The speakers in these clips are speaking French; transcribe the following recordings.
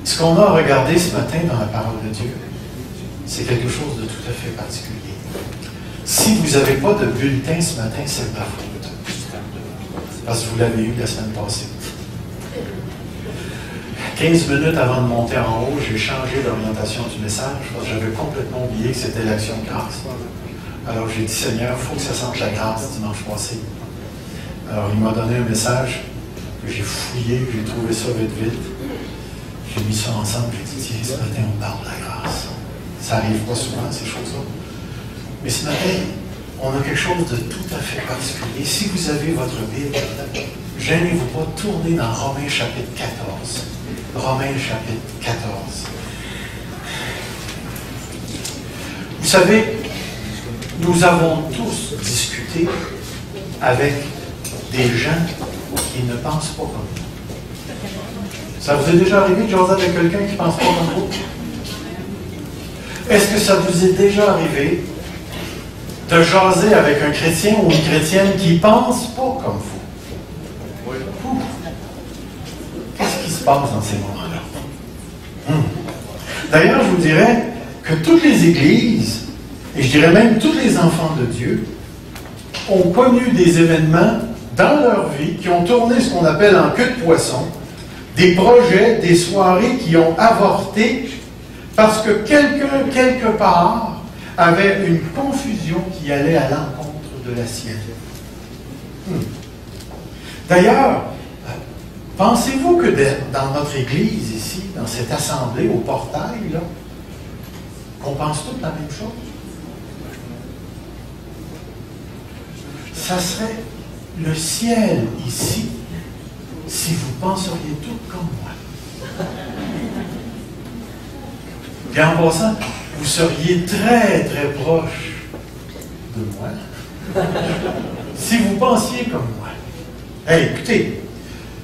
Ce qu'on a regardé ce matin dans la parole de Dieu, c'est quelque chose de tout à fait particulier. Si vous n'avez pas de bulletin ce matin, c'est de ma faute. Parce que vous l'avez eu la semaine passée. 15 minutes avant de monter en haut, j'ai changé l'orientation du message parce que j'avais complètement oublié que c'était l'action de grâce. Alors j'ai dit, Seigneur, il faut que ça sente la grâce dimanche passé. Alors il m'a donné un message que j'ai fouillé, j'ai trouvé ça vite. J'ai mis ça ensemble, j'ai dit, tiens, ce matin, on parle de la grâce. Ça n'arrive pas souvent, ces choses-là. Mais ce matin, on a quelque chose de tout à fait particulier. Si vous avez votre Bible, gênez-vous pas, tournez dans Romains chapitre 14. Romains chapitre 14. Vous savez, nous avons tous discuté avec des gens qui ne pensent pas comme nous. Ça vous est déjà arrivé de jaser avec quelqu'un qui ne pense pas comme vous? Est-ce que ça vous est déjà arrivé de jaser avec un chrétien ou une chrétienne qui ne pense pas comme vous? Oui. Qu'est-ce qui se passe dans ces moments-là? D'ailleurs, je vous dirais que toutes les églises, et je dirais même tous les enfants de Dieu, ont connu des événements dans leur vie qui ont tourné ce qu'on appelle en queue de poisson, des projets, des soirées qui ont avorté parce que quelqu'un, quelque part, avait une confusion qui allait à l'encontre de la sienne. D'ailleurs, pensez-vous que dans notre Église ici, dans cette assemblée au portail, là, qu'on pense toutes la même chose? Ça serait le ciel ici si vous penseriez toutes comme moi. Et en passant, vous seriez très, très proche de moi si vous pensiez comme moi. Hey, écoutez,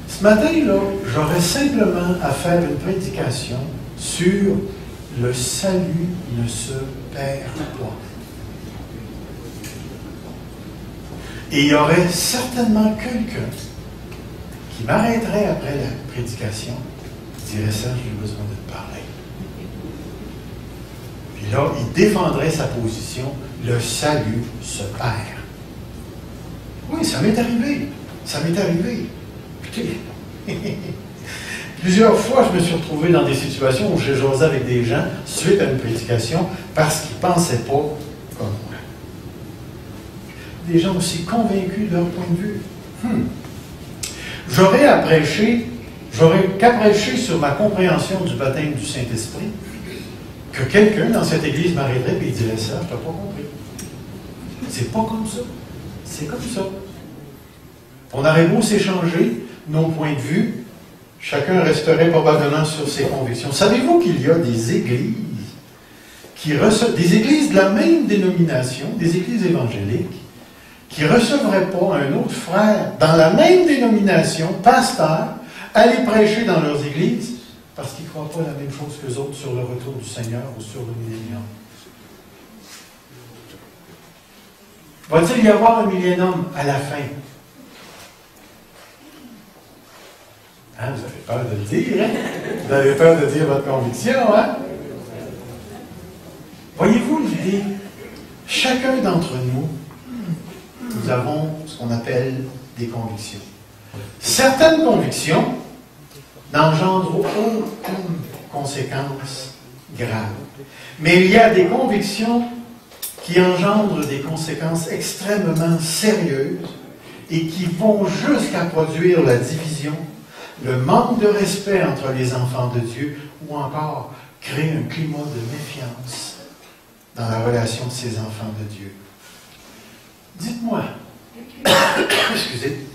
ce matin, là, j'aurais simplement à faire une prédication sur le salut ne se perd pas. Et il y aurait certainement quelqu'un qui m'arrêterait après la prédication, qui dirait ça, j'ai besoin de te parler. Puis là, il défendrait sa position, le salut se perd. Oui, ça m'est arrivé. Ça m'est arrivé. Écoutez, plusieurs fois, je me suis retrouvé dans des situations où j'ai jasé avec des gens suite à une prédication parce qu'ils ne pensaient pas comme moi. Des gens aussi convaincus de leur point de vue. J'aurais qu'à prêcher sur ma compréhension du baptême du Saint-Esprit, que quelqu'un dans cette église m'arrêterait et dirait ça, je n'ai pas compris. C'est pas comme ça. C'est comme ça. On aurait beau s'échanger nos points de vue, chacun resterait probablement sur ses convictions. Savez-vous qu'il y a des églises des églises de la même dénomination, des églises évangéliques, qui ne recevraient pas un autre frère dans la même dénomination, pasteur, aller prêcher dans leurs églises parce qu'ils ne croient pas la même chose qu'eux autres sur le retour du Seigneur ou sur le millénium. Va-t-il y avoir un millénium à la fin? Hein, vous avez peur de le dire, hein? Vous avez peur de dire votre conviction, hein? Voyez-vous l'idée? Chacun d'entre nous, nous avons ce qu'on appelle des convictions. Certaines convictions n'engendrent aucune conséquence grave. Mais il y a des convictions qui engendrent des conséquences extrêmement sérieuses et qui vont jusqu'à produire la division, le manque de respect entre les enfants de Dieu ou encore créer un climat de méfiance dans la relation de ces enfants de Dieu. Dites-moi, excusez,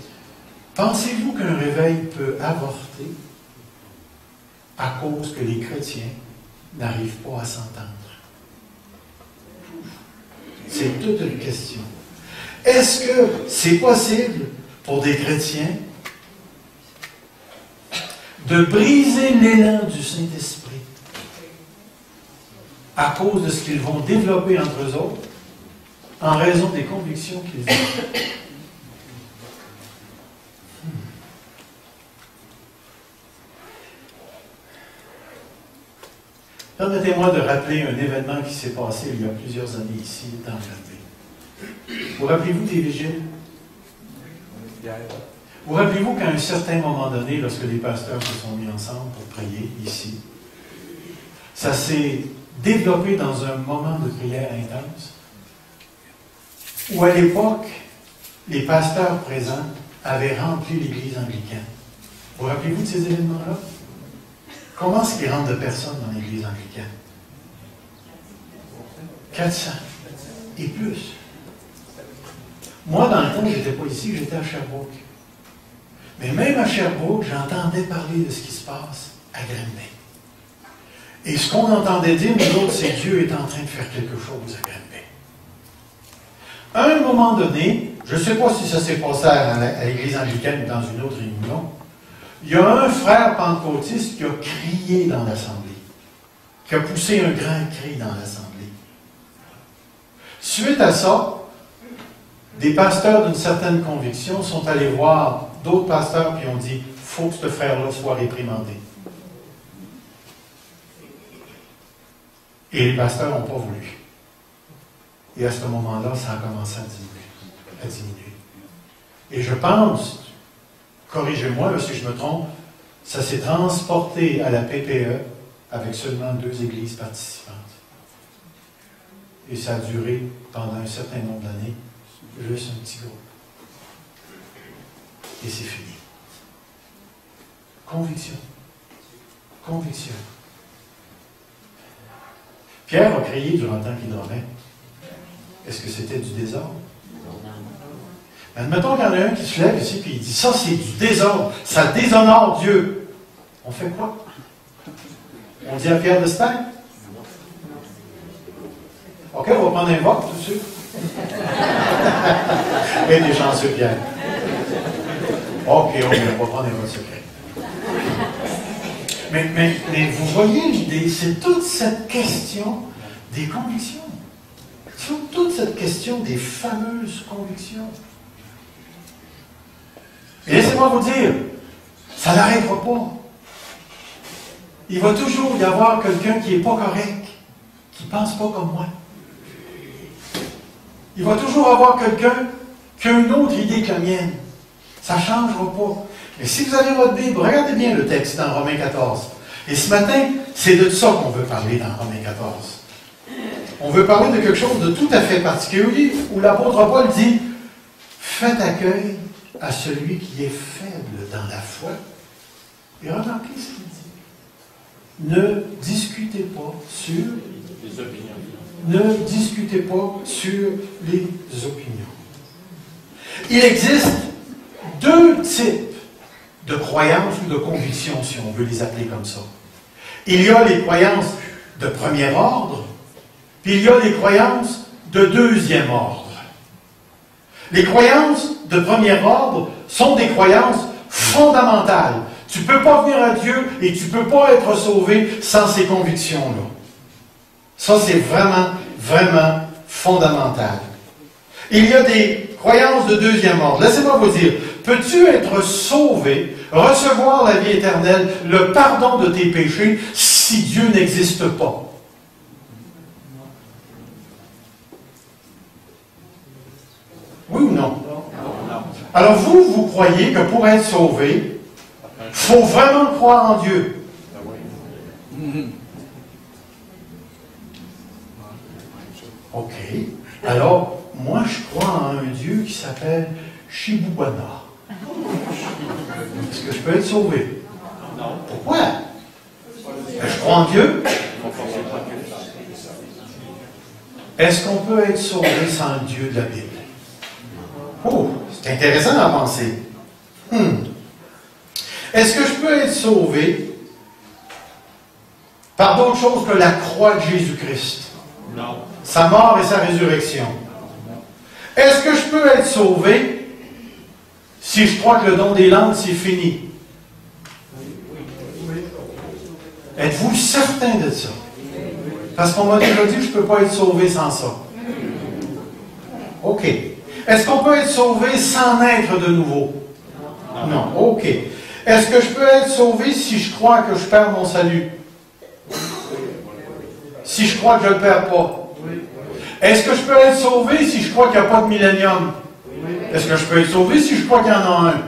pensez-vous qu'un réveil peut avorter à cause que les chrétiens n'arrivent pas à s'entendre? C'est toute une question. Est-ce que c'est possible pour des chrétiens de briser l'élan du Saint-Esprit à cause de ce qu'ils vont développer entre eux autres en raison des convictions qu'ils ont? Permettez-moi de rappeler un événement qui s'est passé il y a plusieurs années ici, dans Granby. Vous rappelez-vous des vigiles? Vous rappelez-vous qu'à un certain moment donné, lorsque les pasteurs se sont mis ensemble pour prier ici, ça s'est développé dans un moment de prière intense, où à l'époque, les pasteurs présents avaient rempli l'église anglicane. Vous rappelez-vous de ces événements-là? Comment est-ce qu'il rentre de personnes dans l'église anglicane? 400 et plus. Moi, dans le temps, je n'étais pas ici, j'étais à Sherbrooke. Mais même à Sherbrooke, j'entendais parler de ce qui se passe à Granby. Et ce qu'on entendait dire, nous autres, c'est que Dieu est en train de faire quelque chose à Granby. À un moment donné, je ne sais pas si ça s'est passé à l'église anglicane ou dans une autre réunion, il y a un frère pentecôtiste qui a crié dans l'assemblée, qui a poussé un grand cri dans l'assemblée. Suite à ça, des pasteurs d'une certaine conviction sont allés voir d'autres pasteurs et ont dit « il faut que ce frère-là soit réprimandé ». Et les pasteurs n'ont pas voulu. Et à ce moment-là, ça a commencé à diminuer. Et je pense, corrigez-moi si je me trompe, ça s'est transporté à la PPE avec seulement 2 églises participantes. Et ça a duré pendant un certain nombre d'années, juste un petit groupe. Et c'est fini. Conviction. Conviction. Pierre a crié durant le temps qu'il dormait. Est-ce que c'était du désordre? Mais admettons qu'il y en a un qui se lève ici et il dit « ça c'est du désordre, ça déshonore Dieu ». On fait quoi? On dit à Pierre d'Espagne? OK, on va prendre un vote tout de suite. Et des chanceux, Pierre. OK, on va prendre un vote secret. Mais vous voyez l'idée, c'est toute cette question des convictions. C'est toute cette question des fameuses convictions. Et laissez-moi vous dire, ça n'arrêtera pas. Il va toujours y avoir quelqu'un qui n'est pas correct, qui ne pense pas comme moi. Il va toujours avoir quelqu'un qui a une autre idée que la mienne. Ça ne changera pas. Mais si vous avez votre Bible, regardez bien le texte dans Romains 14. Et ce matin, c'est de ça qu'on veut parler dans Romains 14. On veut parler de quelque chose de tout à fait particulier, où l'apôtre Paul dit « Faites accueil à celui qui est faible dans la foi. » Et remarquez ce qu'il dit. Ne discutez pas sur les opinions. Ne discutez pas sur les opinions. Il existe 2 types de croyances ou de convictions, si on veut les appeler comme ça. Il y a les croyances de premier ordre, puis il y a les croyances de deuxième ordre. Les croyances de premier ordre sont des croyances fondamentales. Tu ne peux pas venir à Dieu et tu ne peux pas être sauvé sans ces convictions-là. Ça, c'est vraiment, vraiment fondamental. Il y a des croyances de deuxième ordre. Laissez-moi vous dire, peux-tu être sauvé, recevoir la vie éternelle, le pardon de tes péchés, si Dieu n'existe pas? Oui ou non? Alors vous croyez que pour être sauvé, il faut vraiment croire en Dieu. OK. Alors, moi, je crois en un Dieu qui s'appelle Shibubana. Est-ce que je peux être sauvé? Non. Pourquoi? Je crois en Dieu. Est-ce qu'on peut être sauvé sans le Dieu de la Bible? Oh, c'est intéressant à penser. Est-ce que je peux être sauvé par d'autres choses que la croix de Jésus-Christ? Non. Sa mort et sa résurrection. Est-ce que je peux être sauvé si je crois que le don des langues, c'est fini? Êtes-vous certain de ça? Parce qu'on m'a déjà dit que je ne peux pas être sauvé sans ça. OK. Est-ce qu'on peut être sauvé sans naître de nouveau? Non. OK. Est-ce que je peux être sauvé si je crois que je perds mon salut? si je crois que je ne le perds pas? Est-ce que je peux être sauvé si je crois qu'il n'y a pas de millénium? Est-ce que je peux être sauvé si je crois qu'il y en a un?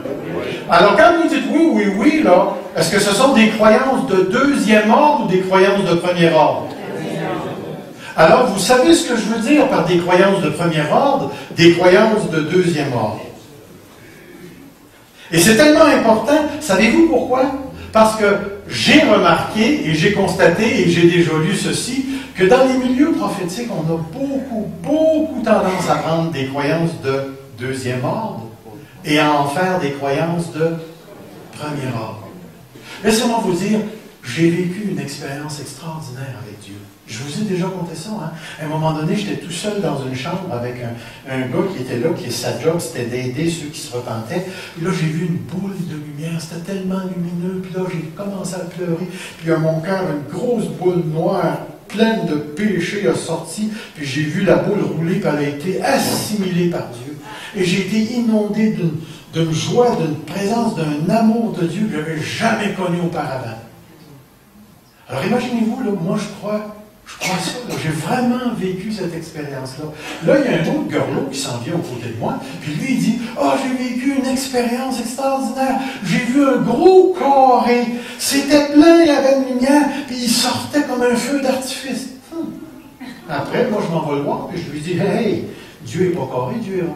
Alors, quand vous dites oui, oui, oui, là, est-ce que ce sont des croyances de deuxième ordre ou des croyances de premier ordre? Alors, vous savez ce que je veux dire par des croyances de premier ordre, des croyances de deuxième ordre. Et c'est tellement important, savez-vous pourquoi? Parce que j'ai remarqué et j'ai constaté et j'ai déjà lu ceci, que dans les milieux prophétiques, on a beaucoup tendance à prendre des croyances de deuxième ordre et à en faire des croyances de premier ordre. Laissez-moi vous dire, j'ai vécu une expérience extraordinaire avec Dieu. Je vous ai déjà conté ça. Hein? À un moment donné, j'étais tout seul dans une chambre avec un gars qui était là, qui sa job, c'était d'aider ceux qui se repentaient. Puis là, j'ai vu une boule de lumière. C'était tellement lumineux. Puis là, j'ai commencé à pleurer. Puis à mon cœur, une grosse boule noire, pleine de péché, a sorti. Puis j'ai vu la boule rouler, puis elle a été assimilée par Dieu. Et j'ai été inondé d'une joie, d'une présence, d'un amour de Dieu que je n'avais jamais connu auparavant. Alors imaginez-vous, là, moi je crois ça, j'ai vraiment vécu cette expérience-là. Là, il y a un autre garlot qui s'en vient aux côtés de moi, puis lui, il dit « Oh, j'ai vécu une expérience extraordinaire. J'ai vu un gros carré. C'était plein, il y avait une lumière, puis il sortait comme un feu d'artifice. Après, moi, je m'en vais le voir, puis je lui dis « Hey, Dieu n'est pas carré, Dieu est rond. »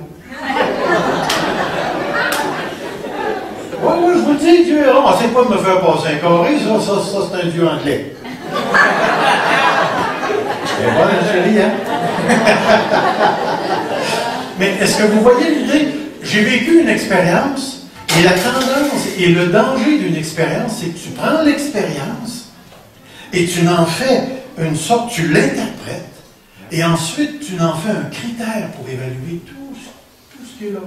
Oui, je vous le dis, Dieu est rond. C'est pas de me faire passer un carré, ça c'est un Dieu anglais. C'est bon, la chérie, hein? Mais est-ce que vous voyez l'idée? J'ai vécu une expérience, et la tendance, et le danger d'une expérience, c'est que tu prends l'expérience, et tu en fais une sorte, tu l'interprètes, et ensuite tu en fais un critère pour évaluer tout ce qui est là.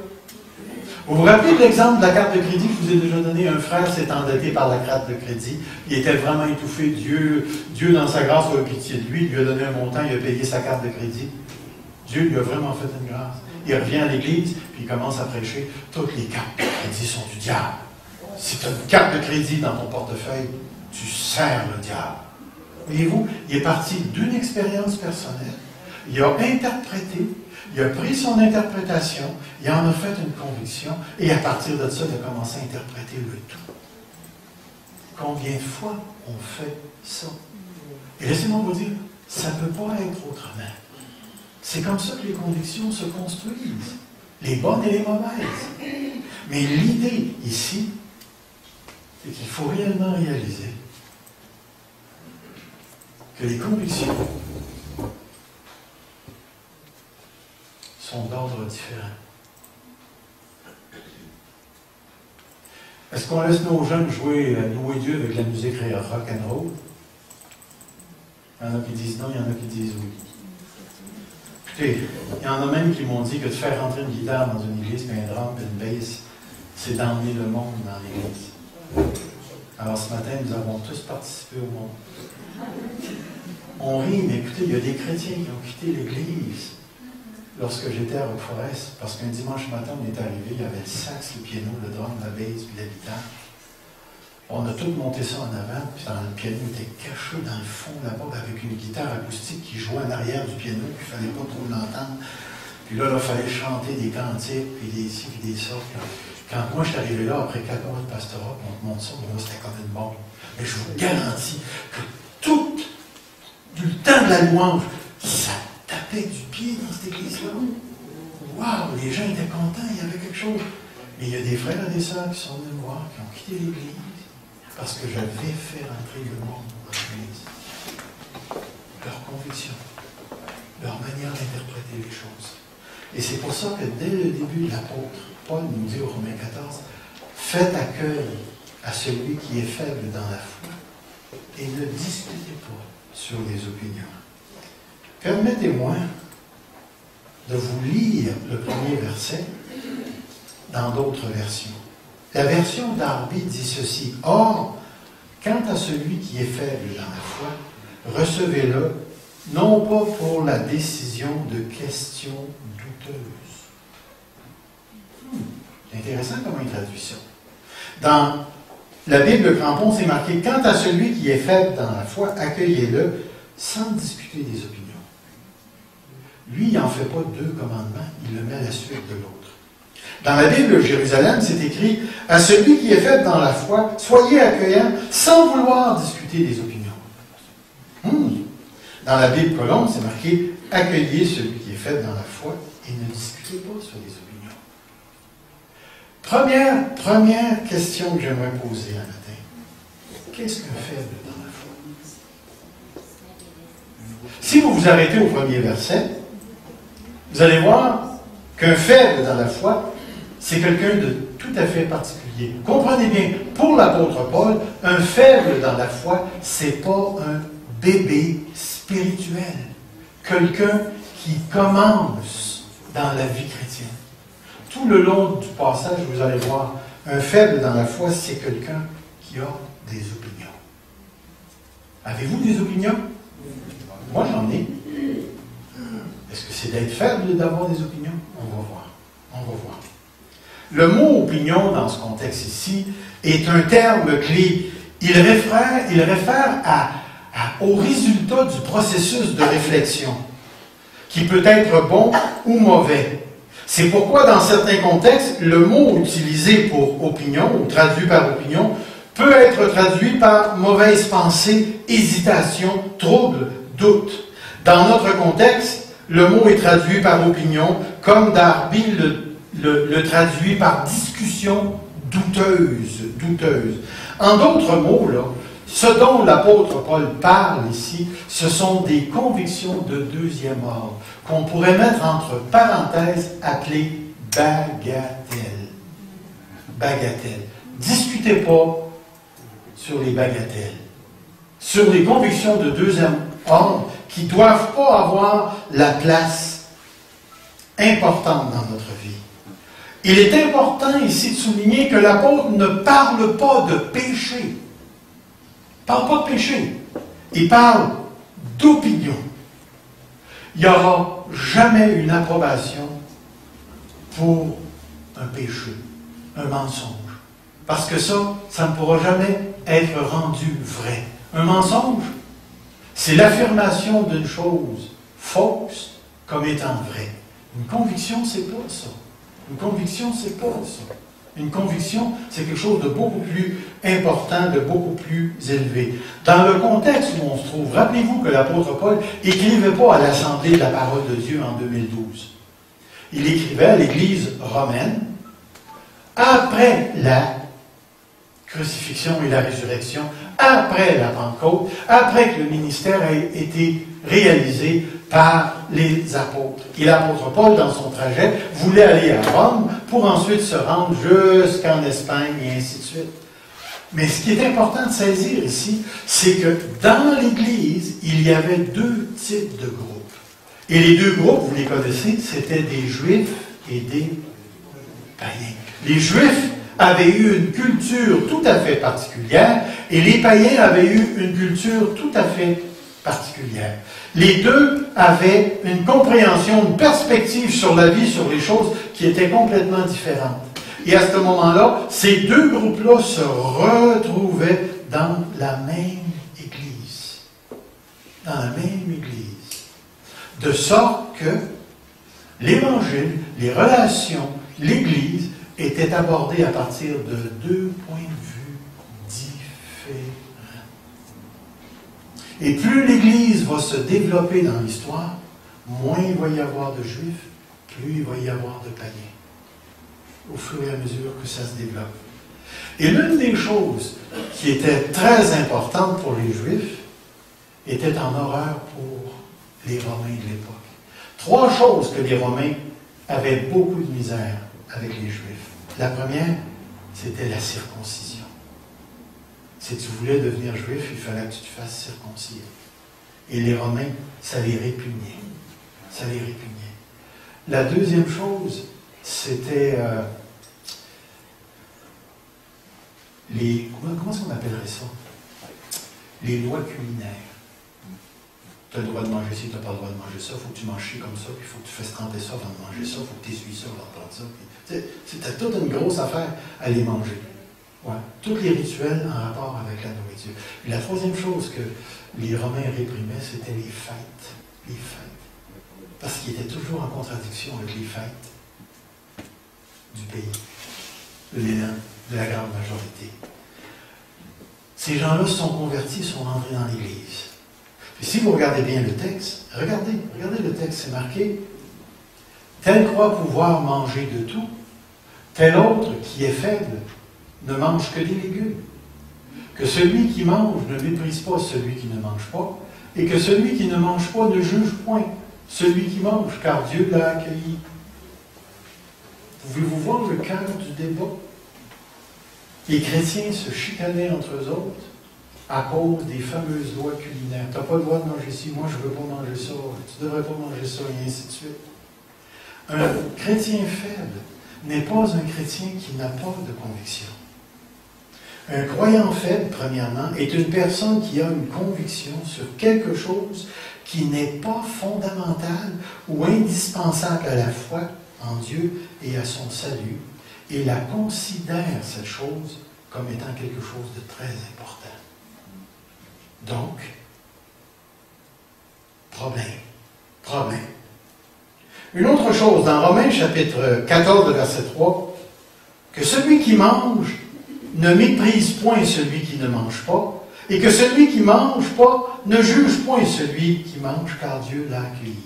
Vous vous rappelez de l'exemple de la carte de crédit que je vous ai déjà donné? Un frère s'est endetté par la carte de crédit. Il était vraiment étouffé. Dieu dans sa grâce, a eu pitié de lui. Il lui a donné un montant, il a payé sa carte de crédit. Dieu lui a vraiment fait une grâce. Il revient à l'église, puis il commence à prêcher. Toutes les cartes de crédit sont du diable. Si tu as une carte de crédit dans ton portefeuille, tu sers le diable. Voyez-vous, il est parti d'une expérience personnelle. Il a interprété. Il a pris son interprétation, il en a fait une conviction, et à partir de ça, il a commencé à interpréter le tout. Combien de fois on fait ça? Et laissez-moi vous dire, ça ne peut pas être autrement. C'est comme ça que les convictions se construisent, les bonnes et les mauvaises. Mais l'idée ici, c'est qu'il faut réellement réaliser que les convictions sont d'ordre différent. Est-ce qu'on laisse nos jeunes louer Dieu avec la musique rock and roll? Il y en a qui disent non, il y en a qui disent oui. Écoutez, il y en a même qui m'ont dit que de faire rentrer une guitare dans une église, puis un drum, puis une bass, c'est d'emmener le monde dans l'église. Alors ce matin, nous avons tous participé au monde. On rit, mais écoutez, il y a des chrétiens qui ont quitté l'église lorsque j'étais à Roqueforest, parce qu'un dimanche matin, on est arrivé, il y avait le sax, le piano, le drum, la bass, puis la guitare. On a tout monté ça en avant, puis le piano était caché dans le fond là-bas, avec une guitare acoustique qui jouait en arrière du piano, puis il ne fallait pas trop l'entendre. Puis là, il fallait chanter des cantiques, puis des ci, puis des ça. Quand moi, je suis arrivé là, après 4 mois de pastorat, on te montre ça, pour moi, c'était comme une bombe. Mais je vous garantis que tout le temps de la louange, ça tapait du pied dans cette église-là. Waouh, les gens étaient contents, il y avait quelque chose. Mais il y a des frères et des sœurs qui sont venus me voir, qui ont quitté l'église, parce que j'avais fait rentrer le monde dans l'église. Leur conviction, leur manière d'interpréter les choses. Et c'est pour ça que dès le début, l'apôtre Paul nous dit au Romains 14, faites accueil à celui qui est faible dans la foi et ne discutez pas sur les opinions. Permettez-moi de vous lire le premier verset dans d'autres versions. La version d'Arby dit ceci. Or, quant à celui qui est faible dans la foi, recevez-le, non pas pour la décision de questions douteuses. C'est intéressant comment il traduit ça. Dans la Bible Crampon, c'est marqué, quant à celui qui est faible dans la foi, accueillez-le, sans discuter des opinions. Lui, il n'en fait pas deux commandements, il le met à la suite de l'autre. Dans la Bible, Jérusalem, c'est écrit « À celui qui est fait dans la foi, soyez accueillants sans vouloir discuter des opinions. Dans la Bible Colombe, c'est marqué « Accueillez celui qui est fait dans la foi et ne discutez pas sur les opinions. » Première question que j'aimerais poser un matin. Qu'est-ce qu'un faible dans la foi? Si vous vous arrêtez au premier verset, vous allez voir qu'un faible dans la foi, c'est quelqu'un de tout à fait particulier. Comprenez bien, pour l'apôtre Paul, un faible dans la foi, c'est pas un bébé spirituel. Quelqu'un qui commence dans la vie chrétienne. Tout le long du passage, vous allez voir, un faible dans la foi, c'est quelqu'un qui a des opinions. Avez-vous des opinions? Moi, j'en ai. Est-ce que c'est d'être faible d'avoir des opinions? On va voir. On va voir. Le mot opinion, dans ce contexte ici, est un terme clé. Il réfère au résultat du processus de réflexion, qui peut être bon ou mauvais. C'est pourquoi, dans certains contextes, le mot utilisé pour opinion, ou traduit par opinion, peut être traduit par mauvaise pensée, hésitation, trouble, doute. Dans notre contexte, le mot est traduit par opinion, comme Darby le traduit par discussion douteuse. En d'autres mots, là, ce dont l'apôtre Paul parle ici, ce sont des convictions de deuxième ordre, qu'on pourrait mettre entre parenthèses appelées bagatelles. Bagatelles. Discutez pas sur les bagatelles. Sur les convictions de deuxième ordre qui ne doivent pas avoir la place importante dans notre vie. Il est important ici de souligner que l'apôtre ne parle pas de péché. Il ne parle pas de péché. Il parle d'opinion. Il n'y aura jamais une approbation pour un péché, un mensonge. Parce que ça ne pourra jamais être rendu vrai. Un mensonge, c'est l'affirmation d'une chose fausse comme étant vraie. Une conviction, c'est pas ça. Une conviction, c'est pas ça. Une conviction, c'est quelque chose de beaucoup plus important, de beaucoup plus élevé. Dans le contexte où on se trouve, rappelez-vous que l'apôtre Paul n'écrivait pas à l'Assemblée de la parole de Dieu en 2012. Il écrivait à l'Église romaine après la crucifixion et la résurrection, après la Pentecôte, après que le ministère ait été réalisé par les apôtres. Et l'apôtre Paul, dans son trajet, voulait aller à Rome pour ensuite se rendre jusqu'en Espagne et ainsi de suite. Mais ce qui est important de saisir ici, c'est que dans l'Église, il y avait deux types de groupes. Et les deux groupes, vous les connaissez, c'était des Juifs et des païens. Les Juifs avaient eu une culture tout à fait particulière et les païens avaient eu une culture tout à fait particulière. Les deux avaient une compréhension, une perspective sur la vie, sur les choses qui étaient complètement différentes. Et à ce moment-là, ces deux groupes-là se retrouvaient dans la même Église. Dans la même Église. De sorte que l'Évangile, les relations, l'Église était abordée à partir de deux points de vue différents. Et plus l'Église va se développer dans l'histoire, moins il va y avoir de Juifs, plus il va y avoir de païens. Au fur et à mesure que ça se développe. Et l'une des choses qui était très importante pour les Juifs était en horreur pour les Romains de l'époque. Trois choses que les Romains avaient beaucoup de misère avec les Juifs. La première, c'était la circoncision. Si tu voulais devenir juif, il fallait que tu te fasses circoncire. Et les Romains, ça les répugnait. Ça les répugnait. La deuxième chose, c'était comment est-ce qu'on appellerait ça? Les lois culinaires. Tu as le droit de manger ci, tu n'as pas le droit de manger ça, il faut que tu manges ci comme ça, puis il faut que tu fasses tremper ça avant de manger ça, il faut que tu essuies ça avant de prendre ça. C'était toute une grosse affaire à les manger. Ouais. Tous les rituels en rapport avec la nourriture. Et la troisième chose que les Romains réprimaient, c'était les fêtes. Les fêtes. Parce qu'ils étaient toujours en contradiction avec les fêtes du pays, de la grande majorité. Ces gens-là se sont convertis, sont rentrés dans l'Église. Et si vous regardez bien le texte, regardez le texte, c'est marqué « Tel croit pouvoir manger de tout, tel autre qui est faible ne mange que des légumes. Que celui qui mange ne méprise pas celui qui ne mange pas, et que celui qui ne mange pas ne juge point celui qui mange, car Dieu l'a accueilli. » Pouvez-vous voir le cœur du débat? Les chrétiens se chicanaient entre eux autres à cause des fameuses lois culinaires. Tu n'as pas le droit de manger ci, moi je ne veux pas manger ça, tu ne devrais pas manger ça, et ainsi de suite. Un chrétien faible n'est pas un chrétien qui n'a pas de conviction. Un croyant faible, premièrement, est une personne qui a une conviction sur quelque chose qui n'est pas fondamental ou indispensable à la foi en Dieu et à son salut, et la considère, cette chose, comme étant quelque chose de très important. Donc, problème. Une autre chose, dans Romains chapitre 14, verset 3, que celui qui mange ne méprise point celui qui ne mange pas, et que celui qui ne mange pas ne juge point celui qui mange, car Dieu l'a accueilli.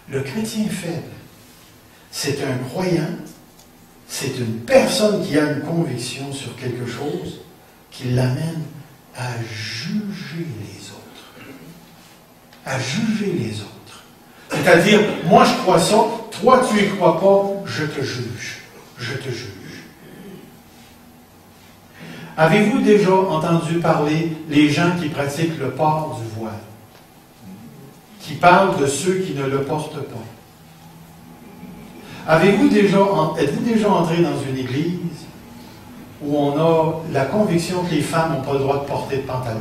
Le chrétien faible, c'est un croyant, c'est une personne qui a une conviction sur quelque chose qui l'amène à juger les autres. À juger les autres. C'est-à-dire, moi je crois ça, toi tu y crois pas, je te juge. Je te juge. Avez-vous déjà entendu parler les gens qui pratiquent le port du voile? Qui parlent de ceux qui ne le portent pas? Êtes-vous déjà entré dans une église où on a la conviction que les femmes n'ont pas le droit de porter de pantalon?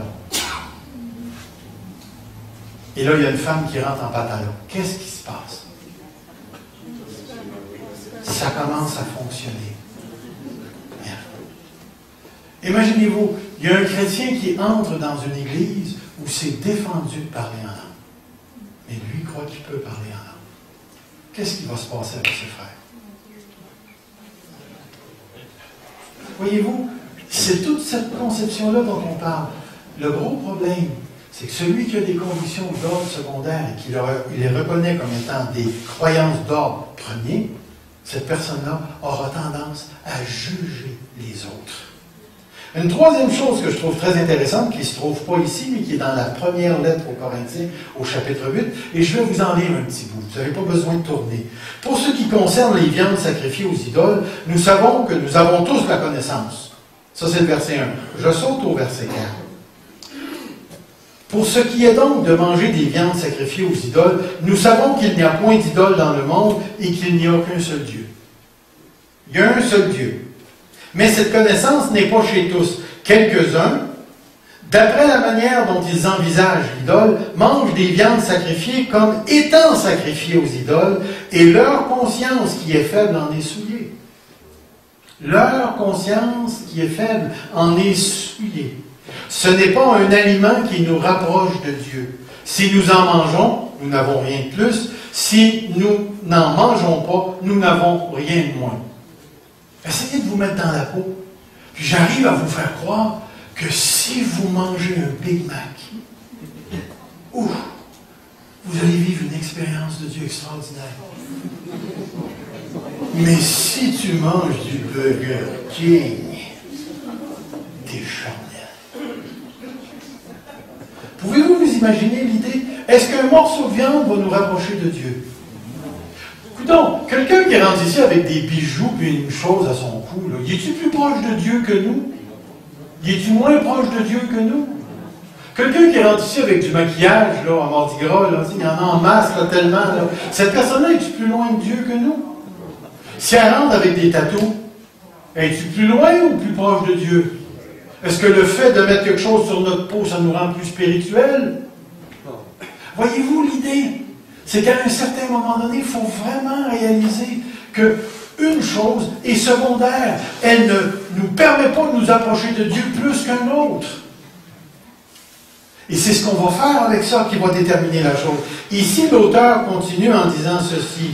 Et là, il y a une femme qui rentre en pantalon. Qu'est-ce qui se passe? Ça commence à fonctionner. Merde. Imaginez-vous, il y a un chrétien qui entre dans une église où c'est défendu de parler en langue. Mais lui croit qu'il peut parler en langue. Qu'est-ce qui va se passer avec ses frères? Voyez-vous, c'est toute cette conception-là dont on parle. Le gros problème, c'est que celui qui a des convictions d'ordre secondaire et qui les reconnaît comme étant des croyances d'ordre premier, cette personne-là aura tendance à juger les autres. Une troisième chose que je trouve très intéressante, qui ne se trouve pas ici, mais qui est dans la première lettre aux Corinthiens, au chapitre 8, et je vais vous en lire un petit bout. Vous n'avez pas besoin de tourner. Pour ce qui concerne les viandes sacrifiées aux idoles, nous savons que nous avons tous la connaissance. Ça, c'est le verset 1. Je saute au verset 4. Pour ce qui est donc de manger des viandes sacrifiées aux idoles, nous savons qu'il n'y a point d'idole dans le monde et qu'il n'y a qu'un seul Dieu. Il y a un seul Dieu. Mais cette connaissance n'est pas chez tous. Quelques-uns, d'après la manière dont ils envisagent l'idole, mangent des viandes sacrifiées comme étant sacrifiées aux idoles, et leur conscience qui est faible en est souillée. Leur conscience qui est faible en est souillée. Ce n'est pas un aliment qui nous rapproche de Dieu. Si nous en mangeons, nous n'avons rien de plus. Si nous n'en mangeons pas, nous n'avons rien de moins. Essayez de vous mettre dans la peau. Puis j'arrive à vous faire croire que si vous mangez un Big Mac, ouf, vous allez vivre une expérience de Dieu extraordinaire. Mais si tu manges du Burger King, t'es charnel. Pouvez-vous vous imaginer l'idée? Est-ce qu'un morceau de viande va nous rapprocher de Dieu? Donc, quelqu'un qui rentre ici avec des bijoux et une chose à son cou, là, y est-tu plus proche de Dieu que nous? Y est-tu moins proche de Dieu que nous? Quelqu'un qui rentre ici avec du maquillage, là, en Mardi Gras, là, il y en a en masse, là, tellement, là. Cette personne-là, est-tu plus loin de Dieu que nous? Si elle rentre avec des tatous, es-tu plus loin ou plus proche de Dieu? Est-ce que le fait de mettre quelque chose sur notre peau, ça nous rend plus spirituel? Voyez-vous l'idée? C'est qu'à un certain moment donné, il faut vraiment réaliser que une chose est secondaire. Elle ne nous permet pas de nous approcher de Dieu plus qu'un autre. Et c'est ce qu'on va faire avec ça qui va déterminer la chose. Ici, l'auteur continue en disant ceci.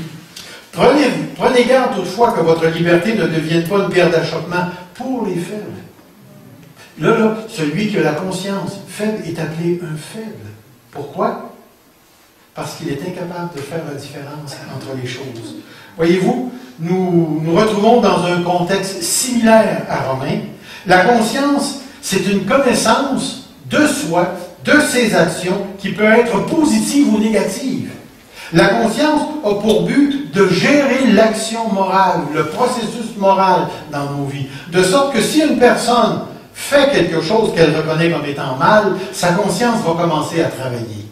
Prenez garde toutefois que votre liberté ne devienne pas une pierre d'achoppement pour les faibles. Là, celui qui a la conscience faible est appelé un faible. Pourquoi? Parce qu'il est incapable de faire la différence entre les choses. Voyez-vous, nous nous retrouvons dans un contexte similaire à Romains. La conscience, c'est une connaissance de soi, de ses actions, qui peut être positive ou négative. La conscience a pour but de gérer l'action morale, le processus moral dans nos vies. De sorte que si une personne fait quelque chose qu'elle reconnaît comme étant mal, sa conscience va commencer à travailler.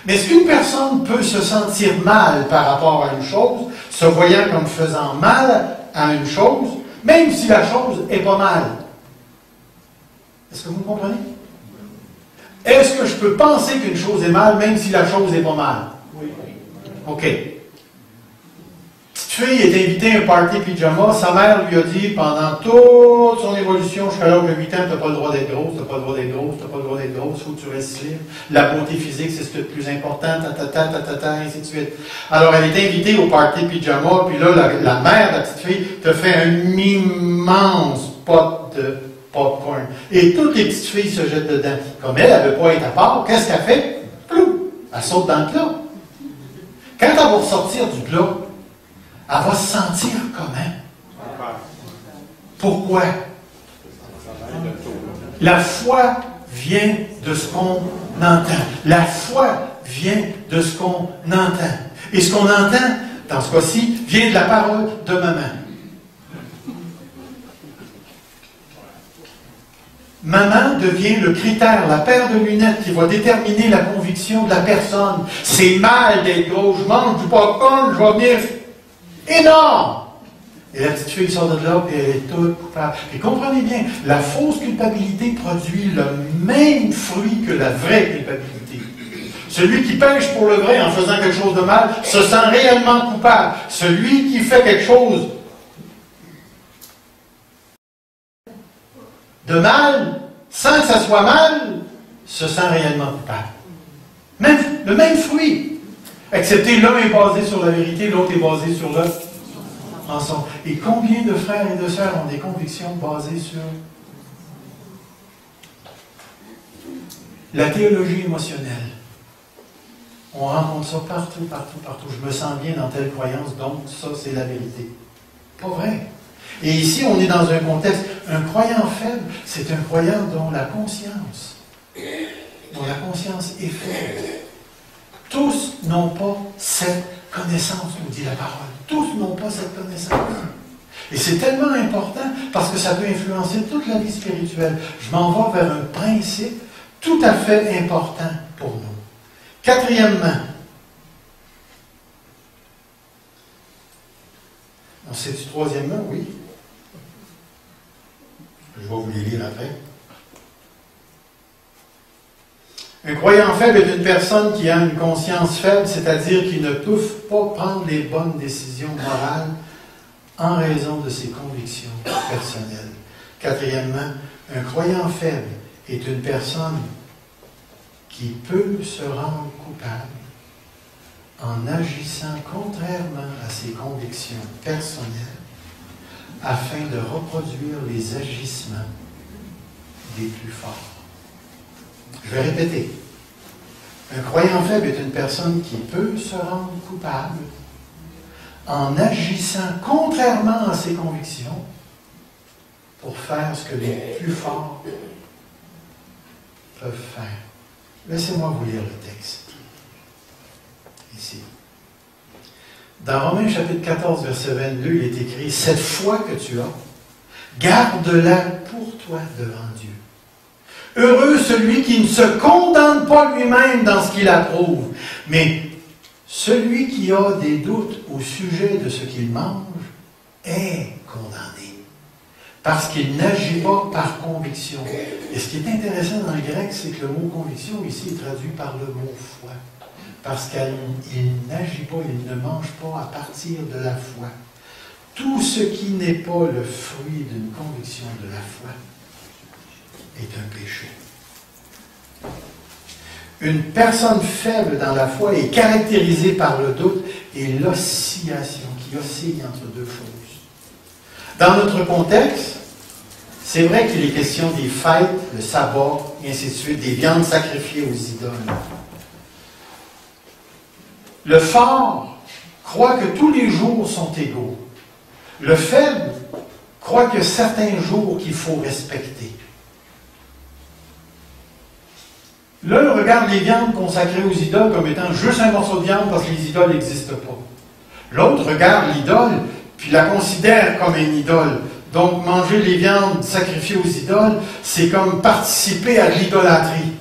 Mais est-ce qu'une personne peut se sentir mal par rapport à une chose, se voyant comme faisant mal à une chose, même si la chose n'est pas mal? Est-ce que vous me comprenez? Est-ce que je peux penser qu'une chose est mal, même si la chose n'est pas mal? Oui. OK. Petite fille est invitée à un party pyjama. Sa mère lui a dit pendant toute son évolution, jusqu'à l'âge de 8 ans, tu n'as pas le droit d'être grosse, tu n'as pas le droit d'être grosse, tu n'as pas le droit d'être grosse, il faut que tu restes slim. La beauté physique, c'est ce qui est le plus important, ainsi de suite. Alors, elle est invitée au party pyjama, puis là, la mère de la petite fille te fait un immense pot de popcorn. Et toutes les petites filles se jettent dedans. Comme elle ne veut pas être à part, qu'est-ce qu'elle fait? Plou! Elle saute dans le plat. Quand elle va ressortir du plat, elle va se sentir comment? Pourquoi? La foi vient de ce qu'on entend. La foi vient de ce qu'on entend. Et ce qu'on entend, dans ce cas-ci, vient de la parole de maman. Maman devient le critère, la paire de lunettes qui va déterminer la conviction de la personne. C'est mal d'être gros, je mange du popcorn, je vais venir énorme. Et la petite fille sort de là, et elle est toute coupable. Et comprenez bien, la fausse culpabilité produit le même fruit que la vraie culpabilité. Celui qui pêche pour le vrai en faisant quelque chose de mal se sent réellement coupable. Celui qui fait quelque chose de mal, sans que ça soit mal, se sent réellement coupable. Le même fruit. Excepté l'un est basé sur la vérité, l'autre est basé sur le mensonge. Et combien de frères et de sœurs ont des convictions basées sur la théologie émotionnelle? On rencontre ça partout. Je me sens bien dans telle croyance, donc ça c'est la vérité. Pas vrai. Et ici, on est dans un contexte, un croyant faible, c'est un croyant dont la conscience est faible. Tous n'ont pas cette connaissance, nous dit la parole. Tous n'ont pas cette connaissance. Et c'est tellement important parce que ça peut influencer toute la vie spirituelle. Je m'en vais vers un principe tout à fait important pour nous. Quatrièmement, c'est-tu troisièmement? Oui. Je vais vous les lire après. Un croyant faible est une personne qui a une conscience faible, c'est-à-dire qui ne peut pas prendre les bonnes décisions morales en raison de ses convictions personnelles. Quatrièmement, un croyant faible est une personne qui peut se rendre coupable en agissant contrairement à ses convictions personnelles afin de reproduire les agissements des plus forts. Je vais répéter. Un croyant faible est une personne qui peut se rendre coupable en agissant contrairement à ses convictions pour faire ce que les plus forts peuvent faire. Laissez-moi vous lire le texte. Ici. Dans Romains chapitre 14, verset 22, il est écrit « Cette foi que tu as, garde-la pour toi devant Dieu. Heureux celui qui ne se condamne pas lui-même dans ce qu'il approuve, mais celui qui a des doutes au sujet de ce qu'il mange est condamné, parce qu'il n'agit pas par conviction. » Et ce qui est intéressant dans le grec, c'est que le mot conviction ici est traduit par le mot foi. Parce qu'il n'agit pas, il ne mange pas à partir de la foi. tout ce qui n'est pas le fruit d'une conviction de la foi est un péché. Une personne faible dans la foi est caractérisée par le doute et l'oscillation, qui oscille entre deux choses. Dans notre contexte, c'est vrai qu'il est question des fêtes, le sabbat, et ainsi de suite, des viandes sacrifiées aux idoles. Le fort croit que tous les jours sont égaux. Le faible croit qu'il y a certains jours qu'il faut respecter. L'un regarde les viandes consacrées aux idoles comme étant juste un morceau de viande parce que les idoles n'existent pas. L'autre regarde l'idole puis la considère comme une idole. Donc, manger les viandes sacrifiées aux idoles, c'est comme participer à l'idolâtrie.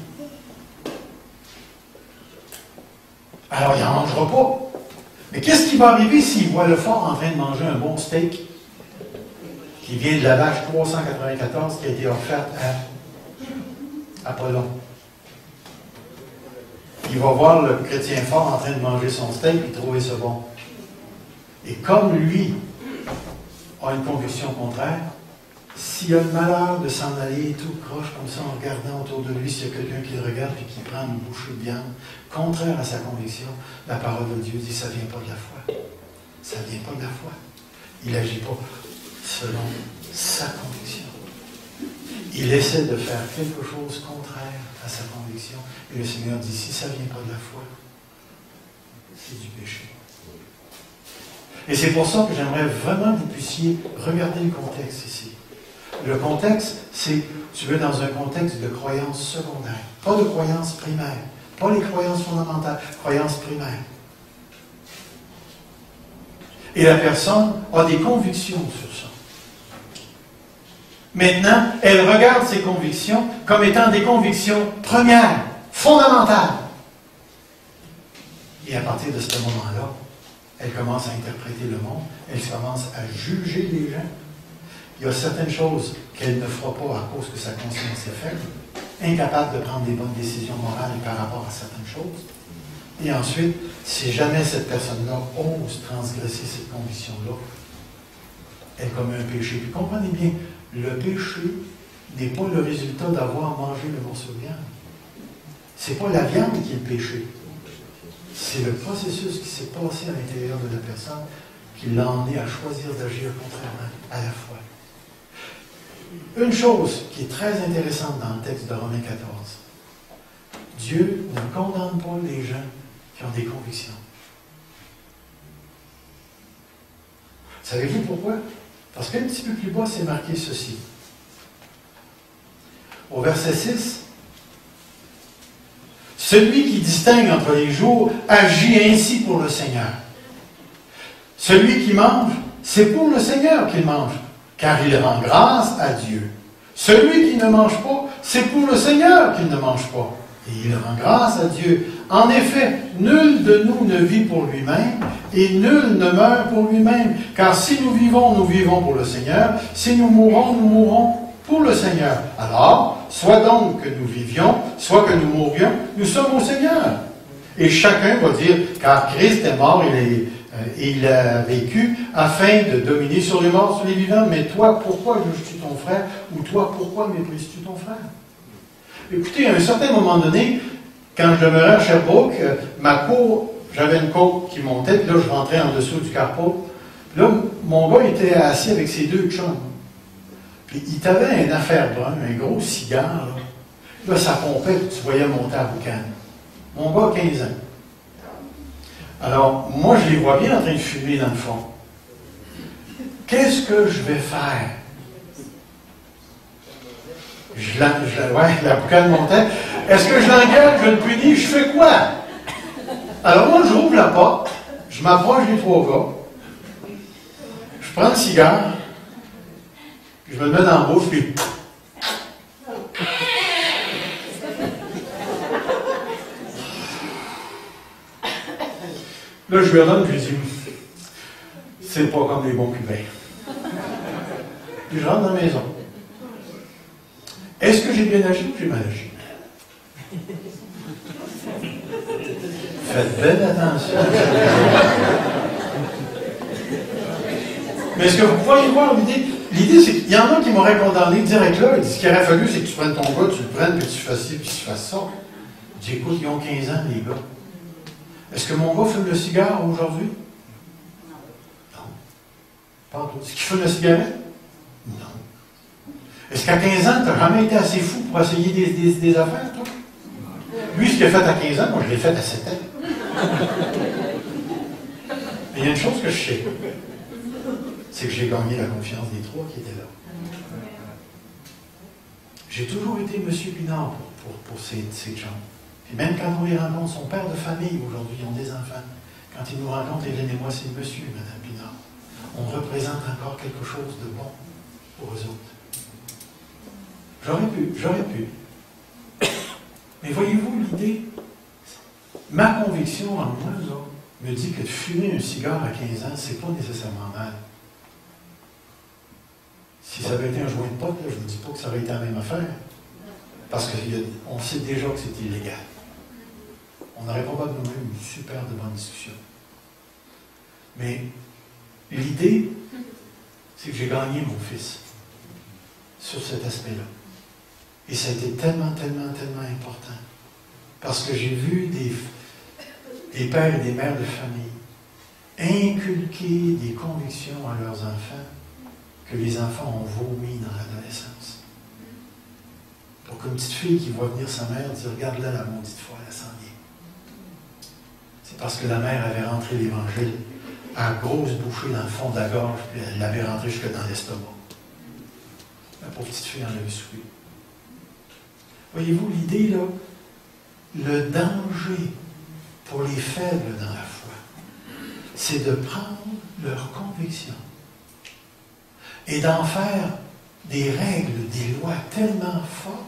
Alors, il n'en mangera pas. Mais qu'est-ce qui va arriver s'il voit le fort en train de manger un bon steak qui vient de la vache 394 qui a été offerte à Apollon? Il va voir le chrétien fort en train de manger son steak et trouver ça bon. Et comme lui a une conviction contraire, s'il a le malheur de s'en aller tout croche comme ça en regardant autour de lui, s'il y a quelqu'un qui le regarde et qui prend une bouchée de viande, contraire à sa conviction, la parole de Dieu dit ça ne vient pas de la foi. Ça ne vient pas de la foi. Il n'agit pas selon sa conviction. Il essaie de faire quelque chose contraire à sa conviction. Et le Seigneur dit, si ça ne vient pas de la foi, c'est du péché. Et c'est pour ça que j'aimerais vraiment que vous puissiez regarder le contexte ici. Le contexte, c'est, tu veux, dans un contexte de croyance secondaire, pas de croyance primaire, pas les croyances fondamentales, croyances primaires. Et la personne a des convictions sur ça. Maintenant, elle regarde ses convictions comme étant des convictions premières, fondamentales. Et à partir de ce moment-là, elle commence à interpréter le monde, elle commence à juger les gens. Il y a certaines choses qu'elle ne fera pas à cause que sa conscience est faible, incapable de prendre des bonnes décisions morales par rapport à certaines choses. Et ensuite, si jamais cette personne-là ose transgresser cette conviction-là, elle commet un péché. Puis comprenez bien, le péché n'est pas le résultat d'avoir mangé le morceau de viande. Ce n'est pas la viande qui est le péché. C'est le processus qui s'est passé à l'intérieur de la personne qui l'a emmené à choisir d'agir contrairement à la foi. Une chose qui est très intéressante dans le texte de Romains 14, Dieu ne condamne pas les gens qui ont des convictions. Savez-vous pourquoi? Parce qu'un petit peu plus bas, c'est marqué ceci. Au verset 6, celui qui distingue entre les jours agit ainsi pour le Seigneur. Celui qui mange, c'est pour le Seigneur qu'il mange, car il rend grâce à Dieu. Celui qui ne mange pas, c'est pour le Seigneur qu'il ne mange pas, et il rend grâce à Dieu. En effet, nul de nous ne vit pour lui-même, et nul ne meurt pour lui-même. Car si nous vivons pour le Seigneur. Si nous mourrons pour le Seigneur. Alors, soit donc que nous vivions, soit que nous mourions, nous sommes au Seigneur. Et chacun va dire, car Christ est mort, il a vécu, afin de dominer sur les morts, sur les vivants. Mais toi, pourquoi juges-tu ton frère? Ou toi, pourquoi méprises-tu ton frère? Écoutez, à un certain moment donné, quand je demeurais à Sherbrooke, ma cour, j'avais une côte qui montait, puis là, je rentrais en dessous du carreau. Là, mon gars était assis avec ses deux chums. Puis il avait une affaire brun, un gros cigare. Là, ça pompait, puis tu voyais monter à boucan. Mon gars a 15 ans. Alors, moi, je les vois bien en train de fumer dans le fond. Qu'est-ce que je vais faire? La boucane montait. Est-ce que je l'engueule, je le punis, je fais quoi? Alors moi, j'ouvre la porte, je m'approche des trois gars, je prends le cigare, puis je me le mets dans la bouche, puis... Là, je lui redonne, puis je dis, c'est pas comme les bons cubains. Puis je rentre dans la maison. Est-ce que j'ai bien agi ou j'ai mal agi? Faites belle attention. Mais est-ce que vous pourriez voir l'idée? L'idée, c'est qu'il y en a qui m'auraient condamné direct là. Il dit, ce qu'il aurait fallu, c'est que tu prennes ton gars, tu le prennes, puis tu fasses ci, puis tu fasses ça. Je dis, écoute, ils ont 15 ans, les gars. Est-ce que mon gars fume le cigare aujourd'hui? Non. Pas en tout. Est-ce qu'il fume la cigarette? Non. Est-ce qu'à 15 ans, tu n'as jamais été assez fou pour essayer des affaires, toi? Lui, ce qu'il a fait à 15 ans, moi, je l'ai fait à 7 ans. Mais il y a une chose que je sais, c'est que j'ai gagné la confiance des trois qui étaient là. J'ai toujours été M. Pinard pour ces gens. Et même quand on les rencontre, son père de famille, aujourd'hui, ils ont des enfants. Quand ils nous rencontrent, Hélène et moi, c'est monsieur et Mme Pinard. On représente encore quelque chose de bon pour eux autres. J'aurais pu. Mais voyez-vous l'idée? Ma conviction en moi, là, me dit que de fumer un cigare à 15 ans, c'est pas nécessairement mal. Si ça avait été un joint de pote, là, je ne vous dis pas que ça aurait été la même affaire. Parce qu'on sait déjà que c'est illégal. On aurait probablement eu une super de bonne discussion. Mais l'idée, c'est que j'ai gagné mon fils sur cet aspect-là. Et ça a été tellement, tellement, tellement important. Parce que j'ai vu des pères et des mères de famille inculquer des convictions à leurs enfants que les enfants ont vomi dans l'adolescence. Pour qu'une petite fille qui voit venir sa mère dire « Regarde-la, la maudite foi, elle s'en vient. » C'est parce que la mère avait rentré l'Évangile à grosse bouchée dans le fond de la gorge, puis elle l'avait rentré jusque dans l'estomac. La pauvre petite fille en avait souffert. Voyez-vous l'idée, là? Le danger pour les faibles dans la foi, c'est de prendre leurs convictions et d'en faire des règles, des lois tellement fortes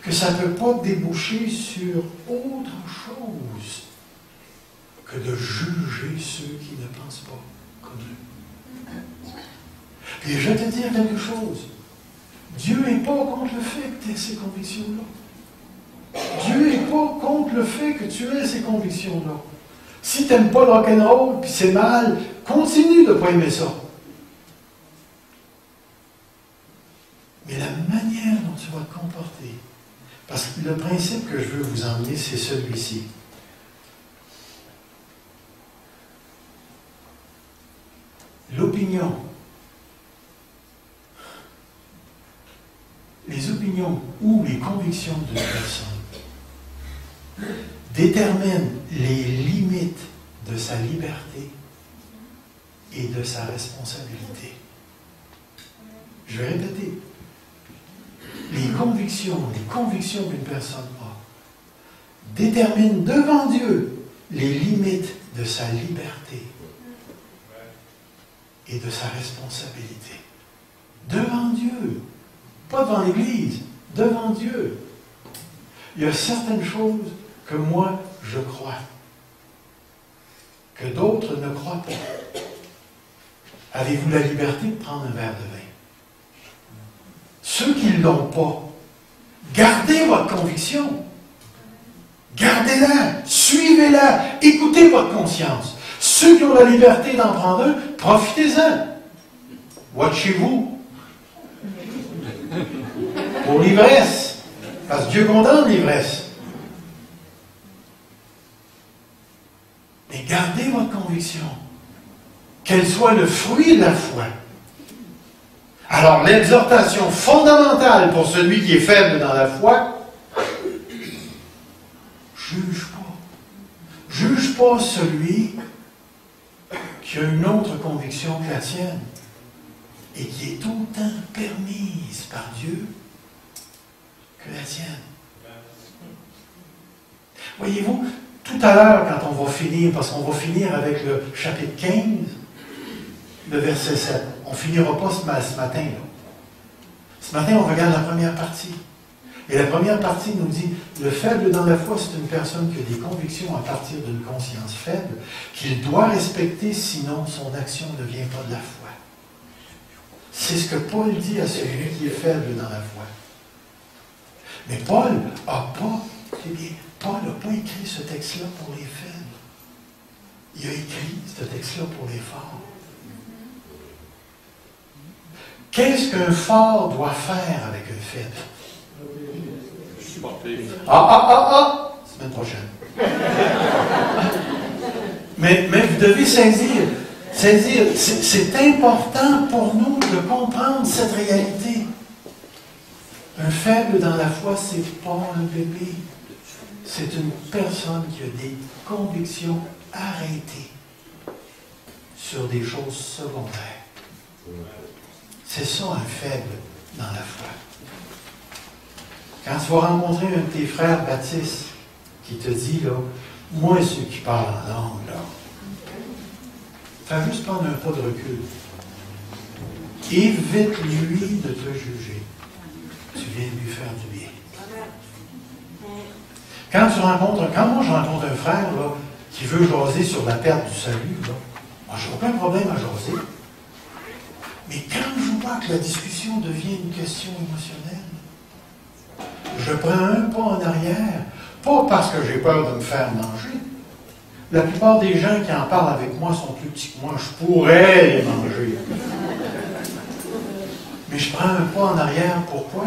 que ça ne peut pas déboucher sur autre chose que de juger ceux qui ne pensent pas comme eux. Et je vais te dire quelque chose. Dieu n'est pas contre le fait que tu aies ces convictions-là. Dieu n'est pas contre le fait que tu aies ces convictions-là. Si tu n'aimes pas le rock'n'roll, puis c'est mal, continue de ne pas aimer ça. Mais la manière dont tu vas te comporter, parce que le principe que je veux vous emmener, c'est celui-ci. L'opinion. Les opinions ou les convictions d'une personne déterminent les limites de sa liberté et de sa responsabilité. Je vais répéter. Les convictions qu'une personne a déterminent devant Dieu les limites de sa liberté et de sa responsabilité. Devant Dieu. Pas devant l'Église, devant Dieu. Il y a certaines choses que moi, je crois, que d'autres ne croient pas. Avez-vous la liberté de prendre un verre de vin? Ceux qui ne l'ont pas, gardez votre conviction. Gardez-la, suivez-la, écoutez votre conscience. Ceux qui ont la liberté d'en prendre un, profitez-en. Watchez-vous. Pour l'ivresse, parce que Dieu condamne l'ivresse. Mais gardez votre conviction, qu'elle soit le fruit de la foi. Alors, l'exhortation fondamentale pour celui qui est faible dans la foi, juge pas. Juge pas celui qui a une autre conviction que la tienne et qui est autant permise par Dieu que la tienne. Voyez-vous, tout à l'heure, quand on va finir, parce qu'on va finir avec le chapitre 15, le verset 7, on ne finira pas ce matin. Là. Ce matin, on regarde la première partie. Et la première partie nous dit, le faible dans la foi, c'est une personne qui a des convictions à partir d'une conscience faible, qu'il doit respecter, sinon son action ne vient pas de la foi. C'est ce que Paul dit à celui qui est faible dans la foi. Mais Paul n'a pas écrit ce texte-là pour les faibles. Il a écrit ce texte-là pour les forts. Qu'est-ce qu'un fort doit faire avec un faible? Semaine prochaine. mais vous devez saisir, c'est important pour nous de comprendre cette réalité. Un faible dans la foi, c'est pas un bébé. C'est une personne qui a des convictions arrêtées sur des choses secondaires. C'est ça un faible dans la foi. Quand tu vas rencontrer un de tes frères baptistes qui te dit, là, moi, ceux qui parlent en langue, là, fais juste prendre un pas de recul. Évite-lui de te juger. Tu viens de lui faire du bien. Quand moi je rencontre un frère là, qui veut jaser sur la perte du salut, là, moi, j'ai aucun problème à jaser. Mais quand je vois que la discussion devient une question émotionnelle, je prends un pas en arrière, pas parce que j'ai peur de me faire manger. La plupart des gens qui en parlent avec moi sont plus petits que moi, je pourrais les manger. Mais je prends un pas en arrière, pourquoi?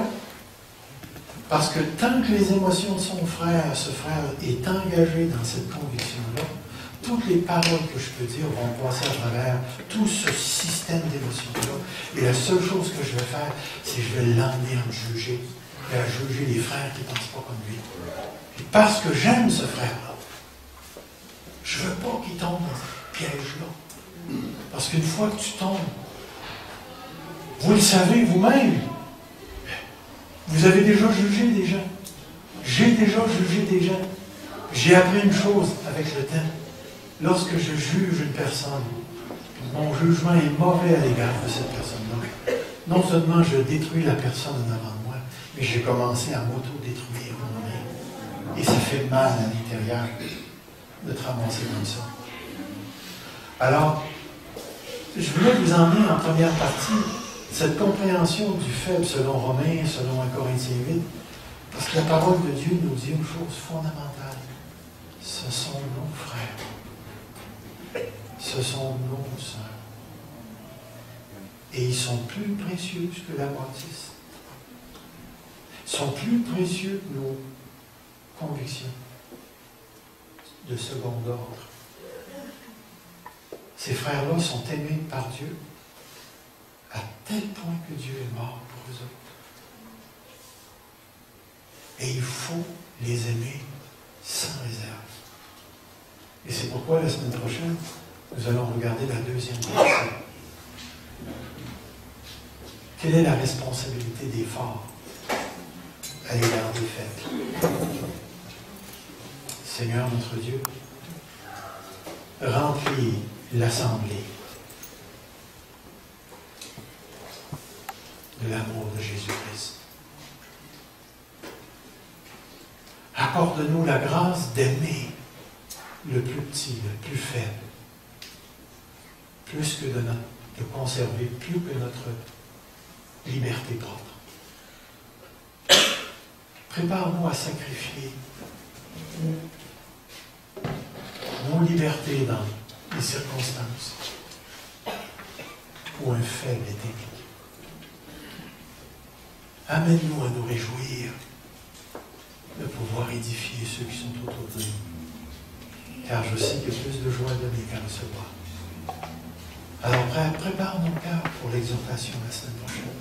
Parce que tant que les émotions de ce frère est engagé dans cette conviction-là, toutes les paroles que je peux dire vont passer à travers tout ce système d'émotions-là. Et la seule chose que je vais faire, c'est que je vais l'emmener à me juger, et à juger les frères qui ne pensent pas comme lui. Et parce que j'aime ce frère-là, je ne veux pas qu'il tombe dans ce piège-là. Parce qu'une fois que tu tombes, vous le savez vous-même, vous avez déjà jugé des gens. J'ai déjà jugé des gens. J'ai appris une chose avec le temps. Lorsque je juge une personne, mon jugement est mauvais à l'égard de cette personne-là. Non seulement je détruis la personne en avant de moi, mais j'ai commencé à m'auto-détruire moi-même. Et ça fait mal à l'intérieur de te ramasser comme ça. Alors, je voulais vous emmener en première partie cette compréhension du faible selon Romains, selon 1 Corinthiens 8, parce que la parole de Dieu nous dit une chose fondamentale. Ce sont nos frères. Ce sont nos sœurs. Et ils sont plus précieux que la bâtisse. Ils sont plus précieux que nos convictions de second ordre. Ces frères-là sont aimés par Dieu à tel point que Dieu est mort pour eux autres. Et il faut les aimer sans réserve. Et c'est pourquoi la semaine prochaine, nous allons regarder la deuxième partie. Quelle est la responsabilité des forts à l'égard des faibles? Seigneur notre Dieu, remplis l'assemblée de l'amour de Jésus-Christ. Accorde-nous la grâce d'aimer le plus petit, le plus faible, plus que de conserver plus que notre liberté propre. Prépare-nous à sacrifier nos libertés dans les circonstances où un faible est aimé. Amène-nous à nous réjouir de pouvoir édifier ceux qui sont autour de nous. Car je sais qu'il y a plus de joie à donner qu'à recevoir. Alors, prépare nos cœurs pour l'exhortation la semaine prochaine.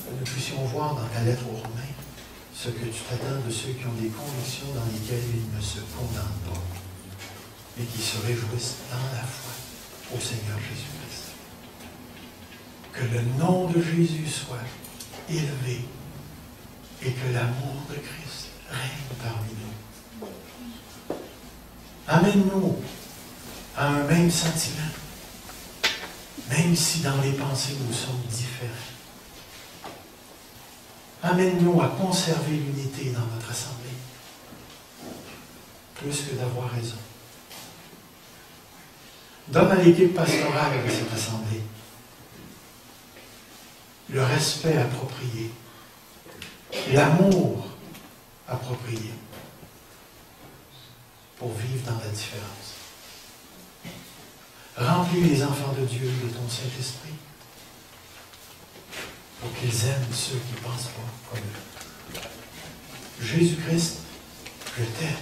Que nous puissions voir dans ta lettre aux Romains ce que tu t'attends de ceux qui ont des convictions dans lesquelles ils ne se condamnent pas, mais qui se réjouissent dans la foi au Seigneur Jésus-Christ. Que le nom de Jésus soit élevé et que l'amour de Christ règne parmi nous. Amène-nous à un même sentiment, même si dans les pensées nous sommes différents. Amène-nous à conserver l'unité dans notre assemblée, plus que d'avoir raison. Donne à l'équipe pastorale de cette assemblée le respect approprié, l'amour approprié pour vivre dans la différence. Remplis les enfants de Dieu de ton Saint-Esprit pour qu'ils aiment ceux qui ne pensent pas comme eux. Jésus-Christ, je t'aime.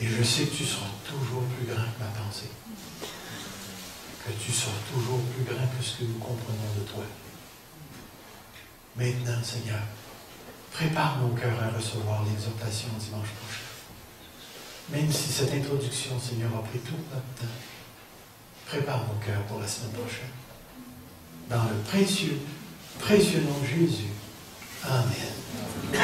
Et je sais que tu seras toujours plus grand que ma pensée. Que tu seras toujours plus grand que ce que nous comprenons de toi. Maintenant, Seigneur, prépare nos cœurs à recevoir l'exhortation dimanche prochain. Même si cette introduction, Seigneur, a pris tout notre temps, prépare nos cœurs pour la semaine prochaine. Dans le précieux nom de Jésus. Amen.